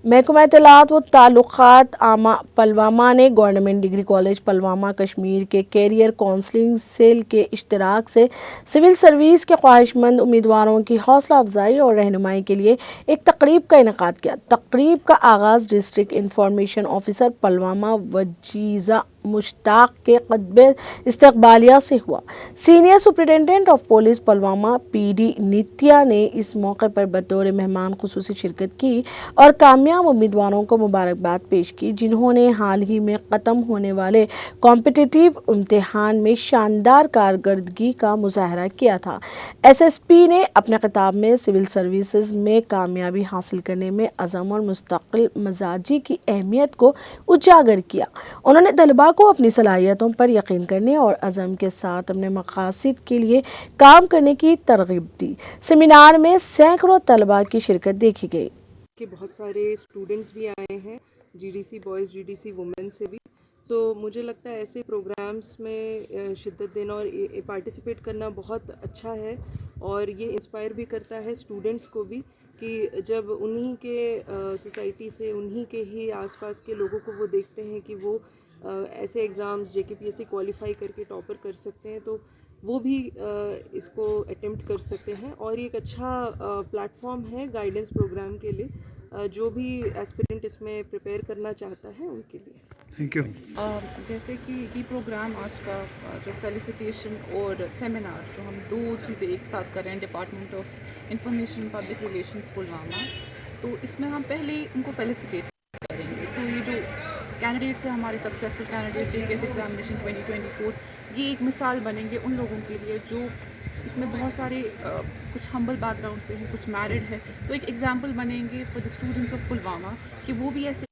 محکمہ اطلاعات و تعلقات عامہ پلوامہ نے government degree college Pulwama Kashmir کے کیریئر کونسلنگ سیل کے اشتراک سے سول سروس کے خواہش مند امیدواروں کی حوصلہ افزائی اور رہنمائی کے لیے ایک تقریب کا انعقاد کیا۔ تقریب کا آغاز district information officer Pulwama Wajeeza Mushtaq کے خطبہ استقبالیہ سے ہوا۔ Senior superintendent of police Pulwama P D Nitya نے اس موقع پر بطور مہمان خصوصی شرکت کی اور کامیاب امیدواروں کو مبارکباد پیش کی، جنہوں نے حال ہی میں ختم ہونے والے کمپٹیٹیو امتحان میں شاندار کارکردگی کا مظاہرہ کیا تھا۔ ایس ایس پی نے اپنے خطاب میں سول سروسز میں کامیابی حاصل کرنے میں عزم اور مستقل مزاجی کی اہمیت کو اجاگر کیا۔ انہوں نے طلباء کو اپنی صلاحیتوں پر یقین کرنے اور عزم کے ساتھ اپنے مقاصد کے لیے کام کرنے کی ترغیب دی۔ سیمینار میں سینکڑوں طلباء کی شرکت دیکھی گئی۔ کہ بہت سارے اسٹوڈنٹس بھی آئے ہیں G D C boys G D C women سے بھی، سو مجھے لگتا ہے ایسے پروگرامس میں شدت دینا اور پارٹیسپیٹ کرنا بہت اچھا ہے، اور یہ انسپائر بھی کرتا ہے اسٹوڈنٹس کو بھی کہ جب انہی کے سوسائٹی سے انہی کے ہی آس پاس کے لوگوں کو وہ دیکھتے ہیں کہ وہ ایسے ایگزامز جے کے پی ایس سی کوالیفائی کر کے ٹاپر کر سکتے ہیں، تو وہ بھی اس کو اٹیمپٹ کر سکتے ہیں، اور یہ ایک اچھا پلیٹ فارم ہے گائیڈنس پروگرام کے لیے، جو بھی ایسپیرنٹ اس میں پریپیئر کرنا چاہتا ہے ان کے لیے۔ Thank you. جیسے کہ یہ پروگرام آج کا جو فیلیسیٹیشن اور سیمینار جو ہم دو چیزیں ایک ساتھ کر رہے ہیں department of information public relations Pulwama, تو اس میں ہم پہلے ان کو فیلیسیٹیٹ کریں گے۔ سو یہ جو کینڈیڈیٹس ہیں ہمارے سکسیزفل کینڈیڈیٹس جے کے ایس ایگزامینیشن 2024، یہ ایک مثال بنیں گے ان لوگوں کے لیے جو اس میں بہت سارے کچھ ہمبل بیک گراؤنڈ سے ہیں، کچھ میرڈ ہے، تو ایک ایگزامپل بنیں گے for the students of Pulwama کہ وہ بھی ایسے